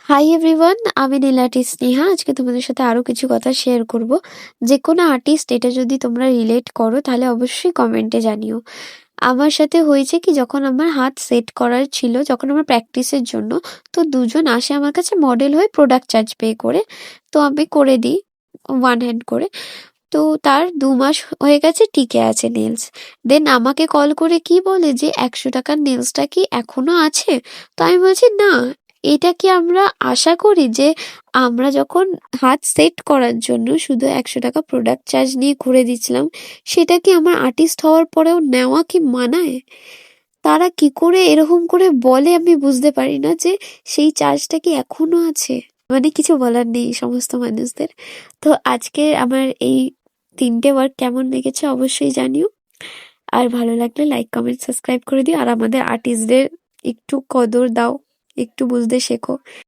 Hi everyone, আমি নীল artist Sneha. আজকে তোমাদের সাথে আরো কিছু কথা শেয়ার করব। যে কোনো আর্টিস্ট এটা যদি তোমরা রিলেট করো তাহলে অবশ্যই কমেন্টে জানিও। আমার সাথে হয়েছে কি, যখন আমার হাত সেট করার ছিল, যখন আমার প্র্যাকটিসের জন্য, তো দুজন আসে আমার কাছে মডেল হয়ে প্রোডাক্ট চার্জ পে করে। তো আমি করে দিই ওয়ান হ্যান্ড করে। তো তার ২ মাস হয়ে গেছে, টিকে আছে নেলস। দেন আমাকে কল করে কি বলে যে ১০০ টাকার নেলসটা কি এখনো আছে। তো আমি বলছি না, এটা কি আমরা আশা করি যে আমরা যখন হাত সেট করার জন্য শুধু ১০০ টাকা প্রোডাক্ট চার্জ নিয়ে ঘুরে দিচ্ছিলাম, সেটা কি আমার আর্টিস্ট হওয়ার পরেও নেওয়া কি মানায়? তারা কি করে এরকম করে বলে আমি বুঝতে পারি না যে সেই চার্জটা কি এখনো আছে। মানে কিছু বলার নেই এই সমস্ত মানুষদের। তো আজকে আমার এই ৩টে ওয়ার্ক কেমন লেগেছে অবশ্যই জানিও। আর ভালো লাগলে লাইক, কমেন্ট, সাবস্ক্রাইব করে দিও। আর আমাদের আর্টিস্টদের একটু কদর দাও, একটু বুঝতে শেখো।